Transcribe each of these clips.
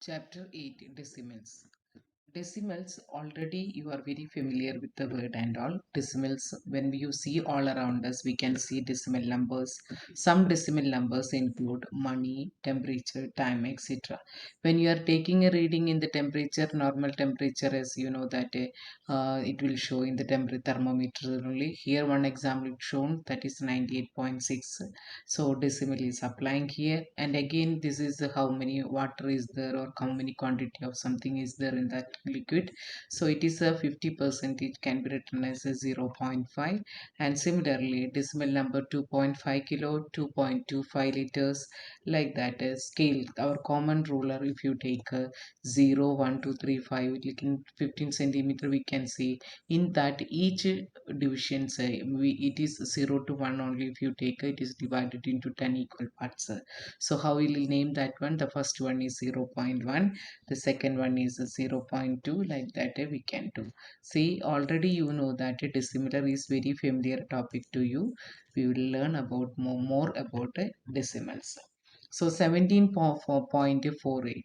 Chapter 8 Decimals. Decimals, already you are very familiar with the word and all. Decimals, when you see all around us, we can see decimal numbers. Some decimal numbers include money, temperature, time, etc. When you are taking a reading in the temperature, normal temperature, as you know that it will show in the temperature thermometer only. Here one example shown, that is 98.6. So decimal is applying here, and again this is how many water is there or how many quantity of something is there in that liquid. So it is a 50%, it can be written as a 0.5. And similarly decimal number 2.5 kilo, 2.25 liters, like that. A scale, our common ruler, if you take a 0 1 2 3 5 looking 15 centimeter, we can see in that each division, say it is 0 to 1 only. If you take it is divided into 10 equal parts. So how we will name that one? The first one is 0.1, the second one is 0.2, like that we can do. See, already you know that a decimal is very familiar topic to you. We will learn about more about decimals. So 17.48.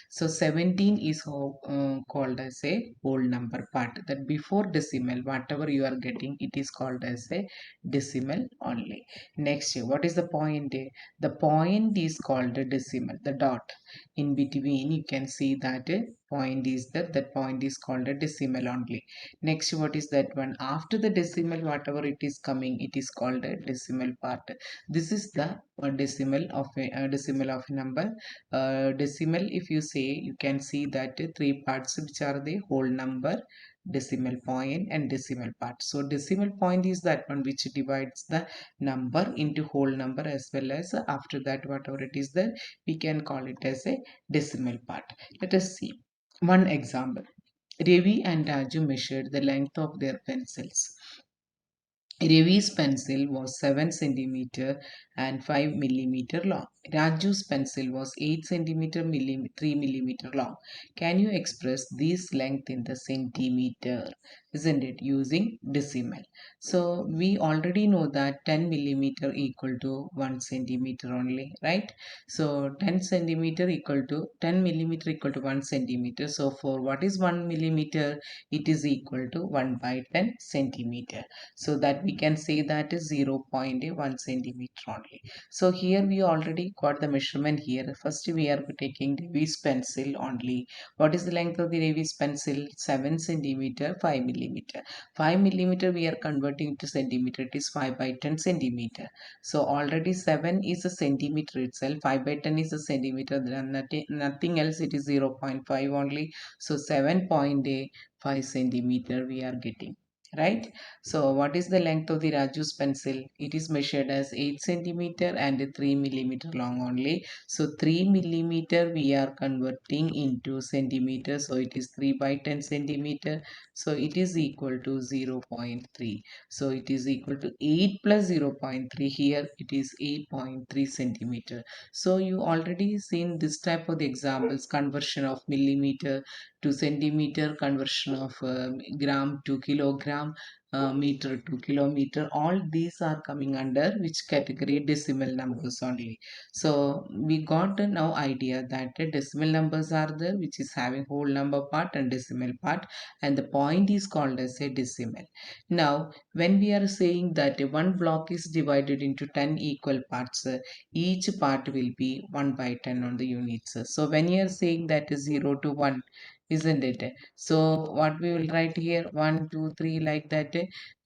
So 17 is called as a whole number part. That before decimal, whatever you are getting, it is called as a decimal only. Next, what is the point? The point is called a decimal. The dot in between, you can see that a point is there. That point is called a decimal only. Next, what is that one? After the decimal, whatever it is coming, it is called a decimal part. This is the decimal of a number. Decimal, if you say, you can see that three parts, which are the whole number, decimal point, and decimal part. So decimal point is that one which divides the number into whole number, as well as after that whatever it is there, we can call it as a decimal part. Let us see one example. Ravi and Raju measured the length of their pencils. Ravi's pencil was 7 centimeter and 5 millimeter long. Raju's pencil was 8 centimeter 3 millimeter long. Can you express this length in the centimeter? Isn't it, using decimal? So we already know that 10 millimeter equal to 1 centimeter only, right? So 10 centimeter equal to 10 millimeter equal to 1 centimeter. So for what is 1 millimeter? It is equal to 1 by 10 centimeter. So that we can say that is 0.1 centimeter only. So here we already got the measurement here. First we are taking Davy's pencil only. What is the length of the Davy's pencil? 7 centimeter 5 millimeter. 5 millimeter we are converting to centimeter. It is 5 by 10 centimeter. So already 7 is a centimeter itself. 5 by 10 is a centimeter. Then nothing else. It is 0.5 only. So 7.5 centimeter we are getting, right? So what is the length of the Raju's pencil? It is measured as 8 centimeter and 3 millimeter long only. So 3 millimeter we are converting into centimeter. So it is 3 by 10 centimeter. So it is equal to 0.3. So it is equal to 8 plus 0.3. Here it is 8.3 centimeter. So you already seen this type of the examples, conversion of millimeter to centimeter, conversion of gram to kilogram, meter to kilometer. All these are coming under which category? Decimal numbers only. So we got now idea that decimal numbers are there, which is having whole number part and decimal part, and the point is called as a decimal. Now when we are saying that one block is divided into 10 equal parts, each part will be 1 by 10 on the units. So when you are saying that is 0 to 1, isn't it? So what we will write here, 1 2 3, like that,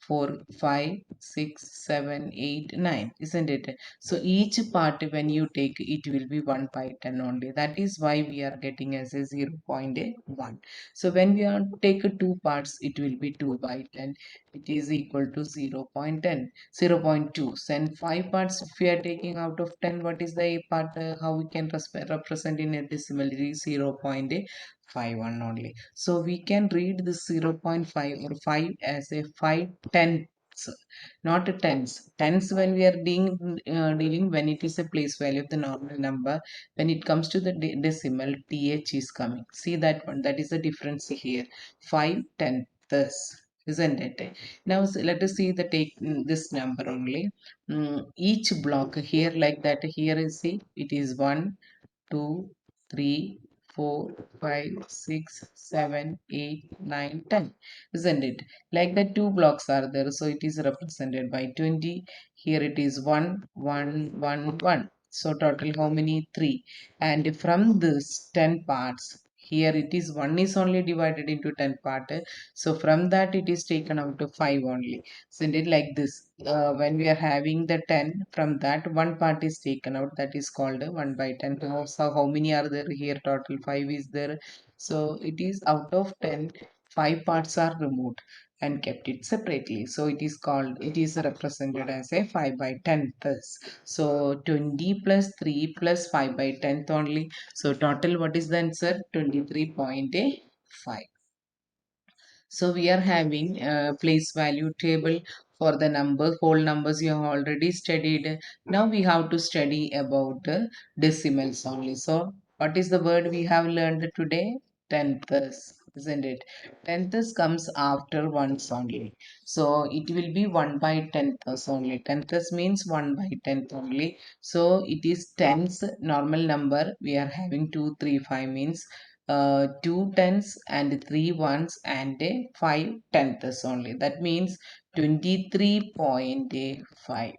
4 5 6 7 8 9, isn't it? So each part when you take, it will be 1 by 10 only. That is why we are getting as a 0.1. So when we are take two parts, it will be 2 by 10. It is equal to 0.10, 0.2. Then 5 parts, if we are taking out of 10, what is the a part? How we can represent in a decimal? It is 0.51 only. So we can read this 0.5 or 5 as a 5 tenths, not a tens. Tens when we are dealing when it is a place value of the normal number. When it comes to the decimal, th is coming. See that one? That is the difference here. 5 tenths. Isn't it? Now let us see the take this number only. Each block here, like that, here is, see, it is 1 2 3 4, 5, 6, 7, 8, 9, 10, isn't it? Like the two blocks are there, so it is represented by 20. Here it is 1, 1, 1, 1. So total how many? 3. And from this 10 parts, here it is 1 is only divided into 10 part. So from that it is taken out to 5 only. Isn't it like this? When we are having the 10, from that one part is taken out, that is called 1 by 10. So how many are there here? Total 5 is there. So it is out of 10, 5 parts are removed and kept it separately. So it is called, it is represented as a 5 by 10 thus. So 20 plus 3 plus 5 by 10th only. So total what is the answer? 23.5. So we are having a place value table for the number, whole numbers you have already studied. Now we have to study about decimals only. So what is the word we have learned today? Tenths, isn't it? Tenths comes after ones only. So it will be 1 by tenths only. Tenths means 1 by tenth only. So it is tens, normal number. We are having 2, 3, 5 means two tens and three ones and a 5 tenths only. That means 23.5.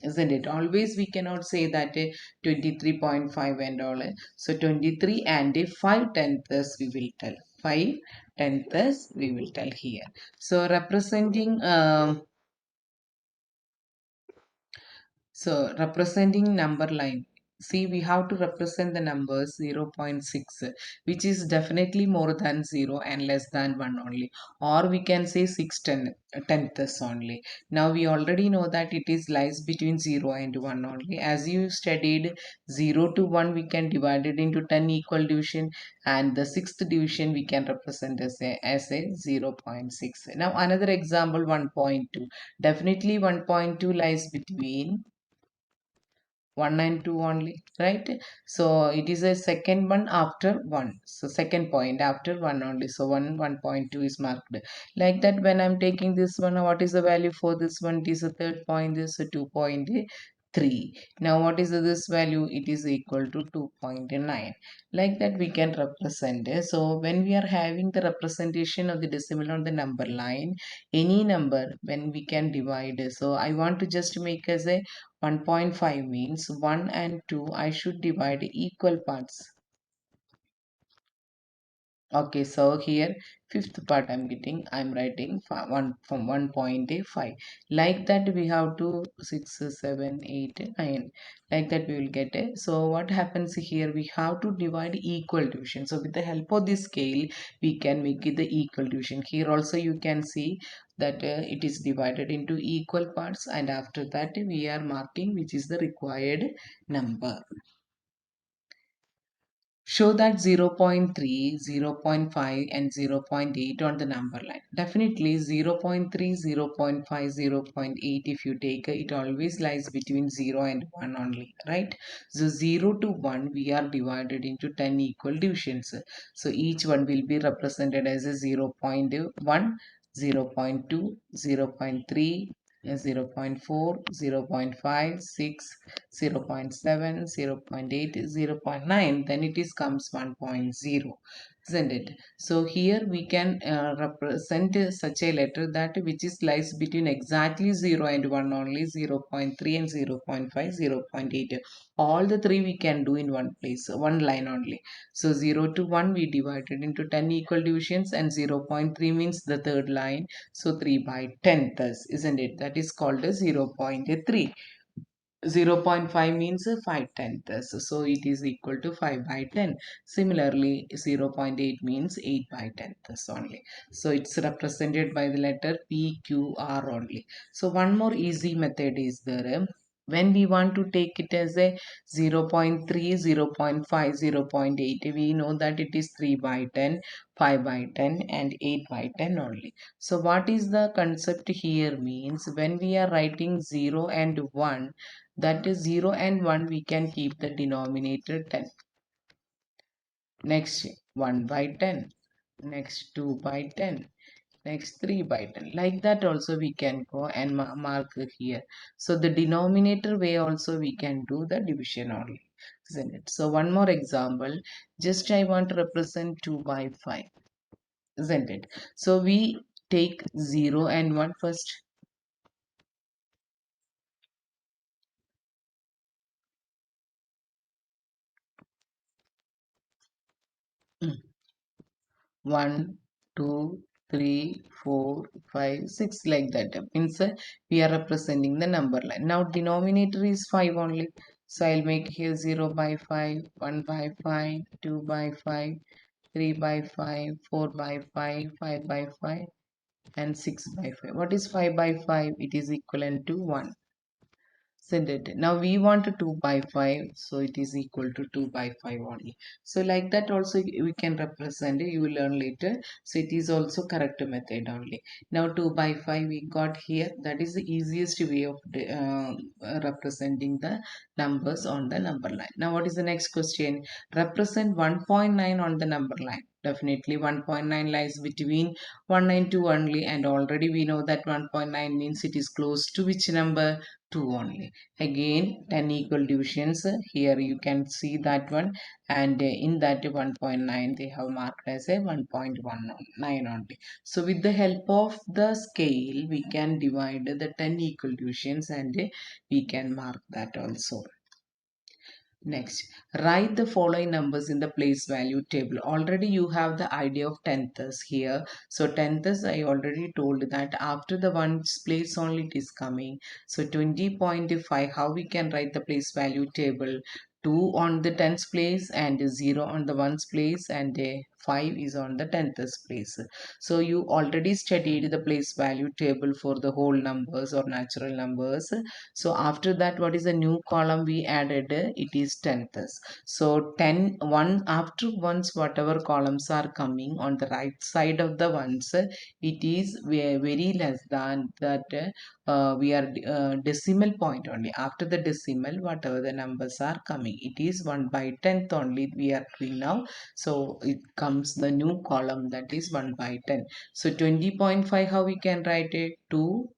Isn't it? Always we cannot say that 23.5 and all. So 23 and a 5 tenths we will tell. 5 tenths we will tell here. So representing representing number line. See, we have to represent the numbers 0 0.6, which is definitely more than 0 and less than 1 only. Or we can say 6 tenths only. Now we already know that it is lies between 0 and 1 only. As you studied 0 to 1, we can divide it into 10 equal division, and the sixth division we can represent as a 0 0.6. Now another example, 1.2. Definitely 1.2 lies between 1 and 2 only, right? So it is a second one after 1, so second point after 1 only. So 1.2 is marked like that. When I'm taking this one, what is the value for this one? It is a third point, this is 2.3. Now what is this value? It is equal to 2.9. Like that we can represent it. So when we are having the representation of the decimal on the number line, any number when we can divide, so I want to just make as a 1.5 means 1 and 2 I should divide equal parts. Okay, so here fifth part I'm writing 1 from 1.5. Like that we have to 6, 7, 8, 9. Like that we will get it. So what happens here? We have to divide equal division. So with the help of this scale, we can make it the equal division. Here also you can see that it is divided into equal parts, and after that we are marking which is the required number. Show that 0.3, 0.5 and 0.8 on the number line. Definitely 0.3, 0.5, 0.8 if you take it always lies between 0 and 1 only, right? So 0 to 1 we are divided into 10 equal divisions. So each one will be represented as a 0.1, 0.2, 0.3, 0.4, 0.5, 6, 0.7, 0.8, 0.9, then it is comes 1.0, isn't it? So here we can represent such a letter that which is lies between exactly 0 and 1 only, 0.3 and 0.5, 0.8. All the three we can do in one place, one line only. So 0 to 1 we divided into 10 equal divisions, and 0.3 means the third line. So 3 by 10 thus, isn't it? That is called as 0.3. 0.5 means 5 tenths, so it is equal to 5 by 10. Similarly 0.8 means 8 by tenths only, so it's represented by the letter PQR only. So one more easy method is there. When we want to take it as a 0.3, 0.5, 0.8, we know that it is 3 by 10, 5 by 10 and 8 by 10 only. So what is the concept here means, when we are writing 0 and 1, that is 0 and 1 we can keep the denominator 10. Next 1 by 10. Next 2 by 10. Next 3 by 10. Like that also we can go and mark here. So the denominator way also we can do the division only. isn't it? So one more example, just I want to represent 2 by 5, isn't it? So we take 0 and 1 first. 1, 2, 3, 4, 5, 6, like that. Means we are representing the number line. Now denominator is 5 only. So I'll make here 0 by 5, 1 by 5, 2 by 5, 3 by 5, 4 by 5, 5 by 5, and 6 by 5. What is 5 by 5? It is equivalent to 1. Send it. Now we want a 2 by 5, so it is equal to 2 by 5 only. So like that also we can represent it. You will learn later. So it is also correct method only. Now 2 by 5 we got here. That is the easiest way of representing the numbers on the number line. Now what is the next question? Represent 1.9 on the number line. Definitely 1.9 lies between 1 and 2 only, and already we know that 1.9 means it is close to which number? 2 only. Again 10 equal divisions, here you can see that one, and in that 1.9 they have marked as a 1.19 only. So with the help of the scale we can divide the 10 equal divisions, and we can mark that also. Next, write the following numbers in the place value table. Already you have the idea of tenths here. So tenths, I already told that after the ones place only it is coming. So 20.5, how we can write the place value table? 2 on the tens place, and 0 on the ones place, and 5 is on the tenths place. So you already studied the place value table for the whole numbers or natural numbers. So after that, what is the new column we added? It is tenths. So 10 1 after ones, whatever columns are coming on the right side of the ones, it is very less than that. We are decimal point only. After the decimal, whatever the numbers are coming, it is 1 by 10th only we are doing now. So it comes the new column, that is 1 by 10. So 20.5, how we can write it? 2,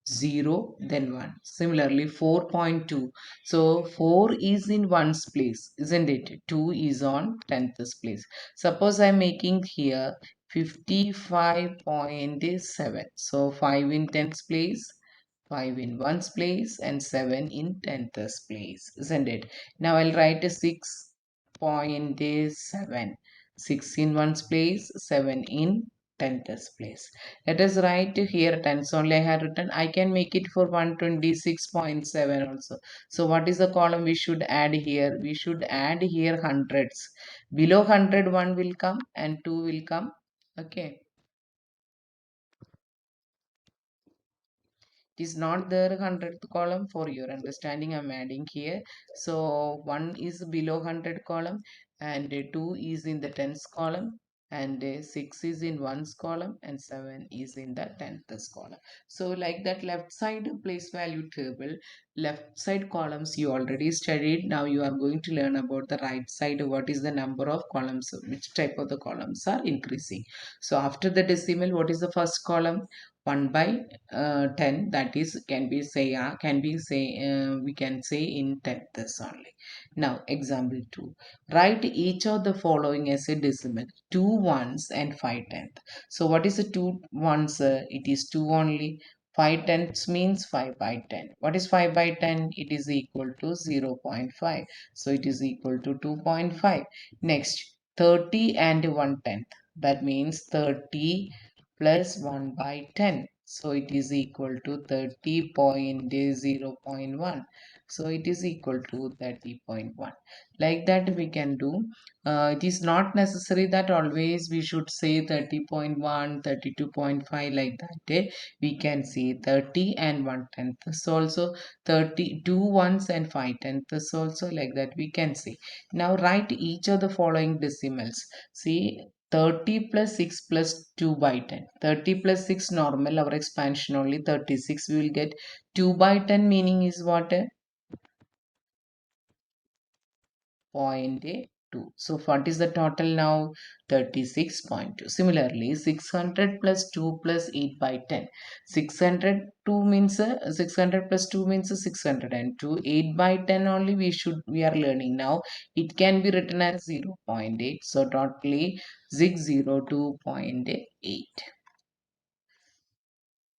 0, then 1. Similarly 4.2, so 4 is in ones place, isn't it? 2 is on tenth place. Suppose I'm making here 55.7, so 5 in tenth place, 5 in ones place, and 7 in tenth place, isn't it? Now I'll write a 6.7, 6 in ones place, 7 in tenths place. Let us write here tens only I had written. I can make it for 126.7 also. So what is the column we should add here? We should add here hundreds. Below 100 1 will come and 2 will come. Okay. It is not there 100th column. For your understanding I'm adding here. So 1 is below 100 column, and 2 is in the tens column, and 6 is in ones column, and 7 is in the tenths column. So like that, left side place value table, left side columns you already studied. Now you are going to learn about the right side, what is the number of columns, which type of the columns are increasing. So after the decimal, what is the first column? 1 by 10, that is can be say we can say in tenths only. Now example 2, write each of the following as a decimal: 2 ones and 5 tenths. So what is the 2 ones? It is 2 only. 5 tenths means 5 by 10. What is 5 by 10? It is equal to 0.5. So it is equal to 2.5. Next, 30 and 1 tenth. That means 30 plus 1 by 10. So it is equal to 30.0.1. So it is equal to 30.1. Like that we can do. It is not necessary that always we should say 30.1, 32.5, like that. We can say 30 and 1 tenth. So also 32 ones and 5 tenths also, like that we can say. Now write each of the following decimals. See, 30 plus 6 plus 2 by 10. 30 plus 6 normal, our expansion only 36, we will get 2 by 10, meaning is what? 0.8. 2. So what is the total now? 36.2. Similarly, 600 plus 2 plus 8 by 10. 602 means 600 plus 2 means 602. 8 by 10 only we are learning now. It can be written as 0 0.8. So totally 602.8.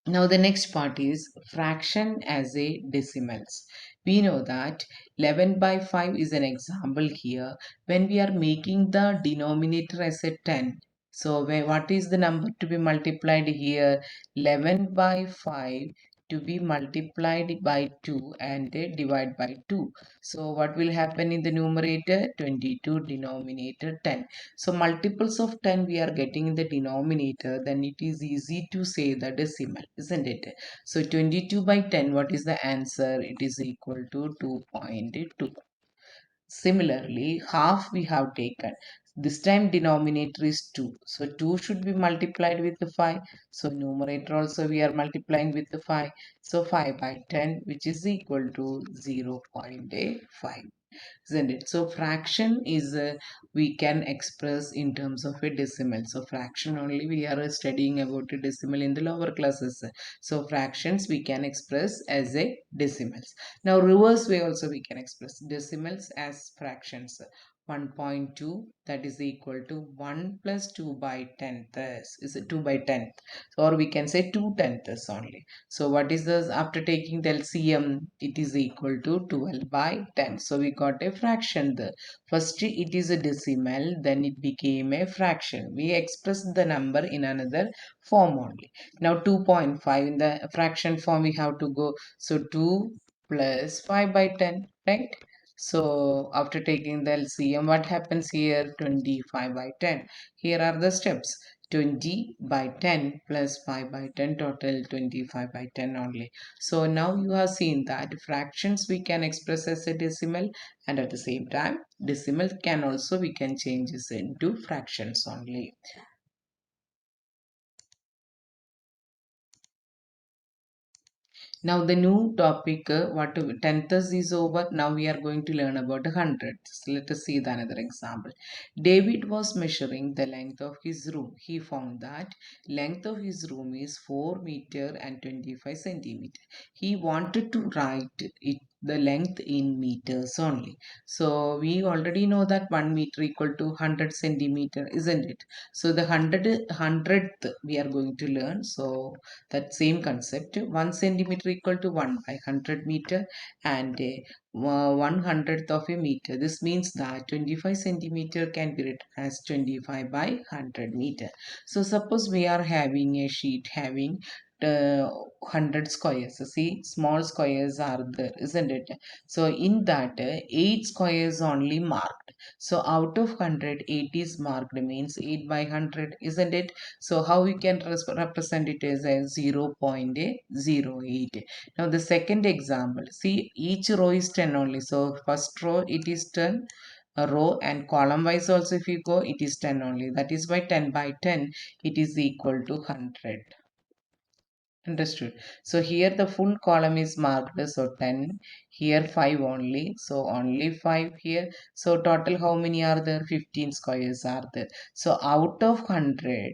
Now the next part is fraction as a decimals. We know that 11 by 5 is an example here. When we are making the denominator as a 10, so what is the number to be multiplied here? 11 by 5 to be multiplied by 2 and divide by 2. So what will happen in the numerator? 22, denominator 10. So multiples of 10 we are getting in the denominator, then it is easy to say the decimal, isn't it? So 22 by 10, what is the answer? It is equal to 2.2. Similarly, half we have taken. This time denominator is 2. So 2 should be multiplied with the 5. So numerator also we are multiplying with the 5. So 5 by 10, which is equal to 0.5, isn't it? So fraction is we can express in terms of a decimal. So fraction only we are studying about a decimal in the lower classes. So fractions we can express as a decimals. Now reverse way also we can express decimals as fractions. 1.2, that is equal to 1 plus 2 by 10th is it 2 by 10th, or we can say 2 tenths only. So what is this? After taking the LCM, it is equal to 12 by 10. So we got a fraction there. First it is a decimal, then it became a fraction. We expressed the number in another form only. Now 2.5 in the fraction form we have to go. So 2 plus 5 by 10, right? So after taking the LCM, what happens here? 25 by 10. Here are the steps. 20 by 10 plus 5 by 10, total 25 by 10 only. So now you have seen that fractions we can express as a decimal, and at the same time decimal can also we can change this into fractions only. Now the new topic, what tenths is over. Now we are going to learn about hundreds. Let us see the another example. David was measuring the length of his room. He found that length of his room is 4 meter and 25 centimeter. He wanted to write it the length in meters only. So we already know that 1 meter equal to 100 centimeter, isn't it? So the hundredth we are going to learn. So that same concept, 1 centimeter equal to 1 by 100 meter, and 1/100th of a meter. This means that 25 centimeter can be written as 25 by 100 meter. So suppose we are having a sheet having 100 squares. See, small squares are there, isn't it? So in that 8 squares only marked. So out of 100, 8 is marked, means 8 by 100, isn't it? So how we can represent it as a 0.08. Now the second example, see, each row is 10 only. So first row it is 10 a row, and column wise also if you go it is 10 only. That is why 10 by 10 it is equal to 100. Understood. So here the full column is marked. So 10. Here 5 only. So only 5 here. So total how many are there? 15 squares are there. So out of 100,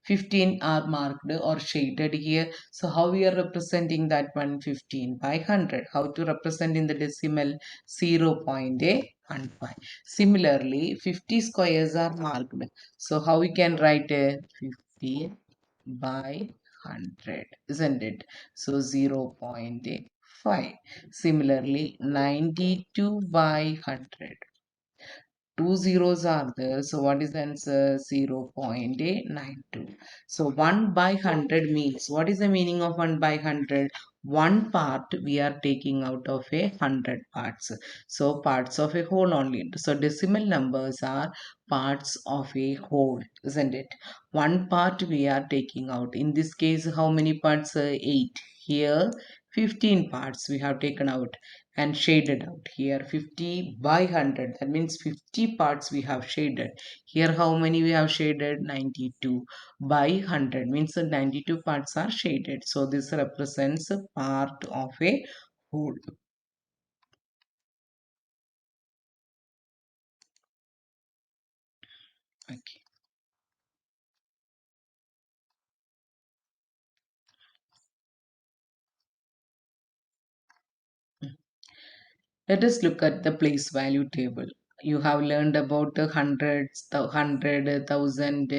15 are marked or shaded here. So how we are representing that one? 15 by 100. How to represent in the decimal? 0.815. Similarly, 50 squares are marked. So how we can write a 50 by 100, isn't it? So 0.85. Similarly, 92 by 100, two zeros are there. So what is the answer? 0.892. So 1 by 100 means, what is the meaning of 1 by 100? One part we are taking out of a 100 parts. So parts of a whole only. So decimal numbers are parts of a whole, isn't it? One part we are taking out. In this case, how many parts? 8. Here 15 parts we have taken out and shaded out. Here 50 by 100, that means 50 parts we have shaded. Here how many we have shaded? 92 by 100, means the 92 parts are shaded. So this represents a part of a whole. Okay. Let us look at the place value table. You have learned about the hundreds, the hundred, thousand,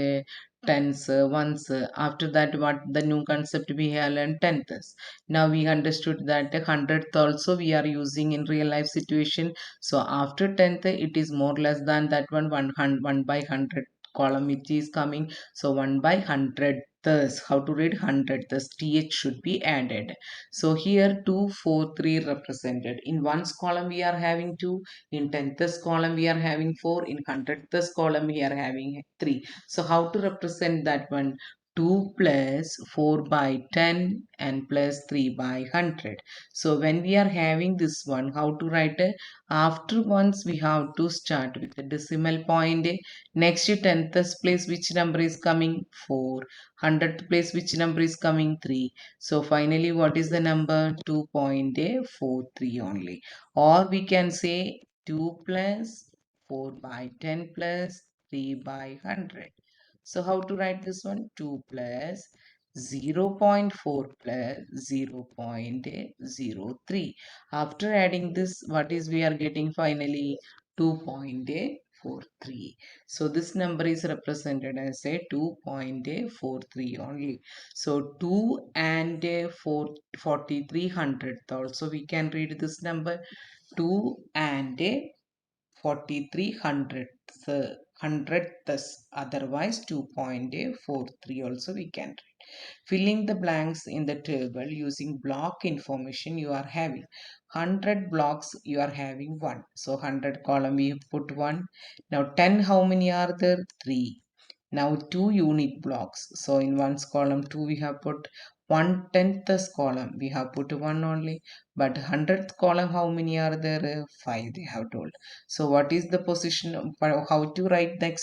tens, ones. After that, what the new concept we have learned tenths. Now we understood that the hundredth also we are using in real life situation. So after tenth, it is more less than that one. One by hundred column it is coming. So one by hundred. Thus, how to read hundred? Thus, th should be added. So here 2, 4, 3 represented. In ones column we are having 2, in tenths column we are having 4, in hundredths column we are having 3. So how to represent that one? 2 plus 4 by 10 and plus 3 by 100. So when we are having this one, how to write it? After once we have to start with the decimal point. Next to tenths place which number is coming? 4. Hundredth place which number is coming? 3. So finally, what is the number? 2.43 only. Or we can say 2 plus 4 by 10 plus 3 by 100. So how to write this one? 2 plus 0.4 plus 0.03. After adding this, what is we are getting finally? 2.43. So this number is represented as a 2.43 only. So 2 and 4, 43 hundredth also we can read this number. 2 and 43 hundredth, hundredths, otherwise 2.43 also we can read. Filling the blanks in the table using block information you are having. 100 blocks you are having 1. So 100 column we put 1. Now 10, how many are there? 3. Now 2 unit blocks. So in one's column 2 we have put 1/10th column. We have put 1 only. But 100th column how many are there? 5 they have told. So what is the position? How to write the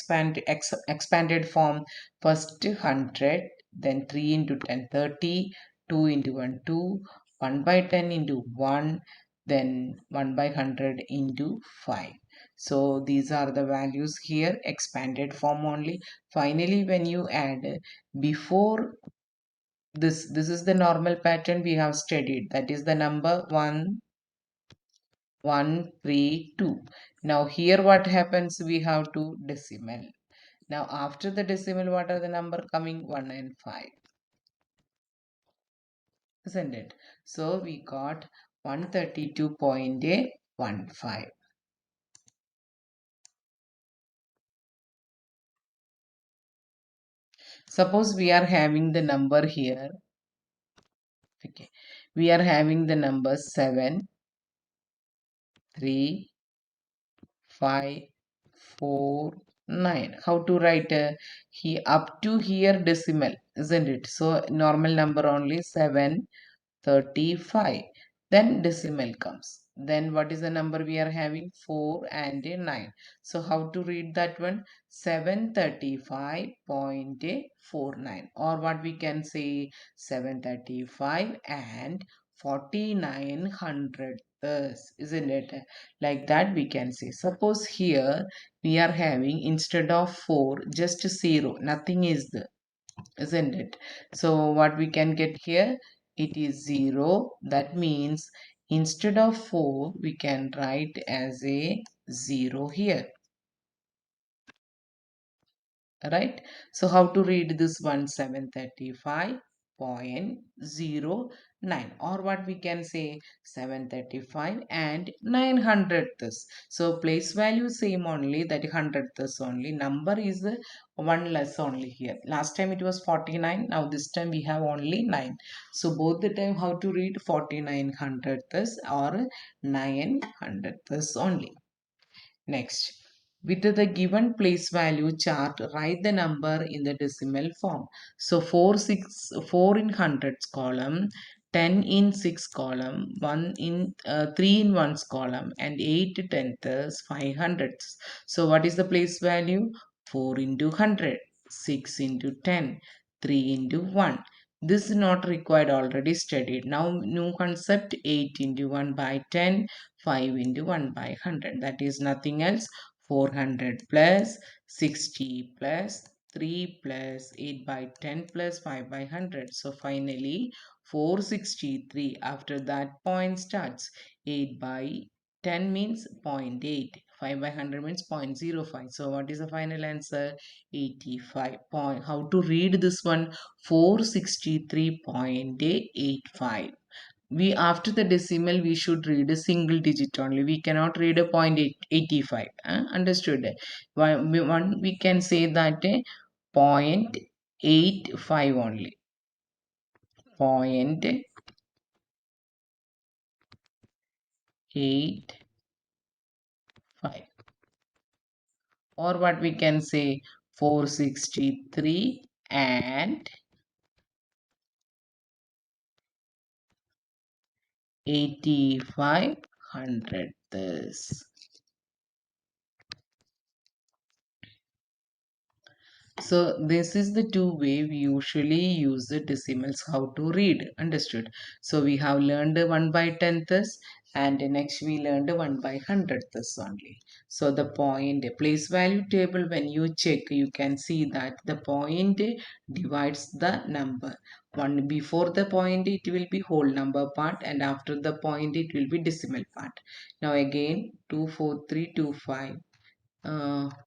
expanded form? First 100, then 3 into 10 30, 2 into 1 2, 1 by 10 into 1, then 1 by 100 into 5. So these are the values here, expanded form only. Finally, when you add before this is the normal pattern we have studied. That is the number 1 1 3 2. Now here what happens? We have to decimal. Now after the decimal, what are the number coming? 1 and 5, isn't it? So we got 132.15. Suppose we are having the number here. Okay, we are having the number 7 3 5 4 9. How to write he up to here decimal, isn't it? So normal number only 7 35. Then decimal comes. Then what is the number we are having? 4 and a 9. So how to read that one? 735.49, or what we can say, 735 and 49 hundredths, isn't it? Like that we can say. Suppose here we are having instead of 4 just 0, nothing is there, isn't it? So what we can get here? It is 0. That means instead of 4 we can write as a 0 here, right? So how to read this one? 735.09, or what we can say, 735 and 9 hundredths. So place value same only, that hundredths only. Number is one less only here. Last time it was 49, now this time we have only 9. So both the time how to read? 49 hundredths or 9 hundredths only. Next, with the given place value chart, write the number in the decimal form. So 4 in hundreds column, 10 in 6 column, 3 in ones column, and 8 tenths, 5 hundredths. So what is the place value? 4 into 100, 6 into 10, 3 into 1. This is not required, already studied. Now new concept, 8 into 1 by 10, 5 into 1 by 100, that is nothing else, 400 plus 60 plus 3 plus 8 by 10 plus 5 by 100. So finally 463. After that point starts. 8 by 10 means zero point 0.8. 5 by 100 means 0.05. So what is the final answer? 85. How to read this one? 463.85. We after the decimal we should read a single digit only. We cannot read a 0.85. Understood? We can say that 0.85 only. 0.85, or what we can say, 463 and 85 hundredths. So this is the two way we usually use the decimals how to read. Understood? So we have learned 1 by tenths, and next we learned 1 by hundredths only. So the point place value table, when you check, you can see that the point divides the number. One before the point it will be whole number part, and after the point it will be decimal part. Now again 24325.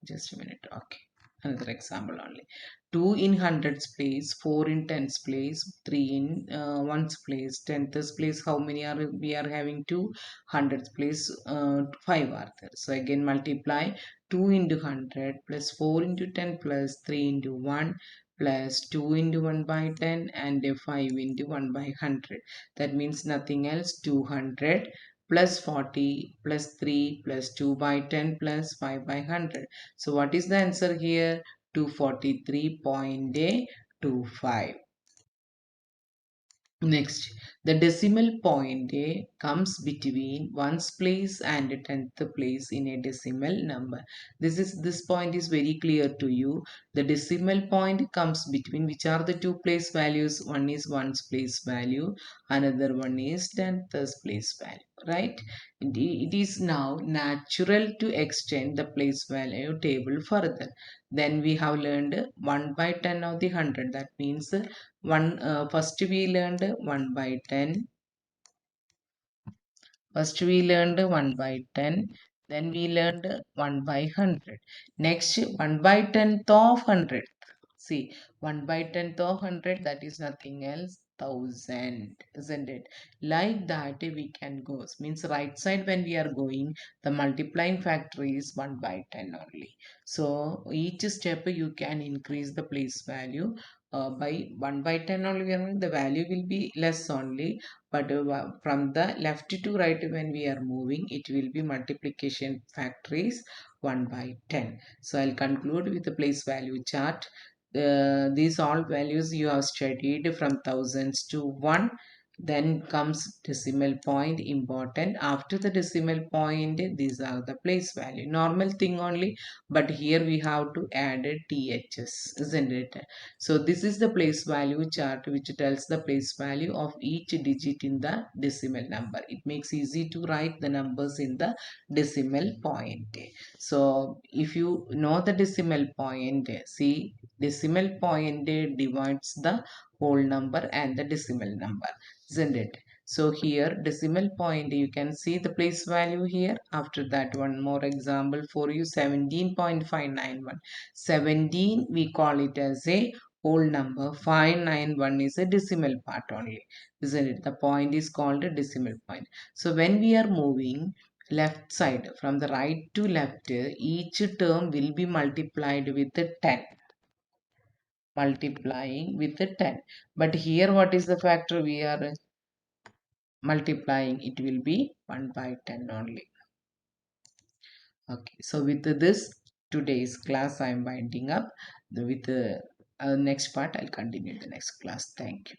Just a minute. Okay, another example only. 2 in hundreds place, 4 in tens place, 3 in ones place, tenths place. How many are we are having? 2 hundreds place, 5 are there. So again multiply 2 into 100 plus 4 into 10 plus 3 into 1 plus 2 into 1 by 10 and 5 into 1 by 100. That means nothing else, 200 plus 40 plus 3 plus 2 by 10 plus 5 by 100. So what is the answer here? 243.25. Next, the decimal point comes between ones place and tenth place in a decimal number. This point is very clear to you. The decimal point comes between, which are the two place values? One is ones place value, another one is tenth place value. Right? It is now natural to extend the place value table further. Then we have learned 1 by 10 of the 100. That means first we learned 1 by 10. First we learned 1 by 10. Then we learned 1 by 100. Next 1 by 10th of 100. See, 1 by 10th of 100, that is nothing else, 1000, isn't it? Like that we can go. Means right side when we are going, the multiplying factor is 1 by 10 only. So each step you can increase the place value. By 1 by 10 only, the value will be less only, but from the left to right when we are moving, it will be multiplication factor is 1 by 10. So I'll conclude with the place value chart. These all values you have studied from thousands to 1. Then comes decimal point, important. After the decimal point, these are the place value, normal thing only, but here we have to add a ths, isn't it? So this is the place value chart which tells the place value of each digit in the decimal number. It makes easy to write the numbers in the decimal point. So if you know the decimal point, see, decimal point divides the whole number and the decimal number, isn't it? So here decimal point, you can see the place value here. After that, one more example for you, 17.591. 17 we call it as a whole number. 591 is a decimal part only, isn't it? The point is called a decimal point. So when we are moving left side from the right to left, each term will be multiplied with the 10, multiplying with the 10. But here what is the factor we are multiplying? It will be 1 by 10 only. Okay, so with this today's class I am winding up. With the next part I'll continue in the next class. Thank you.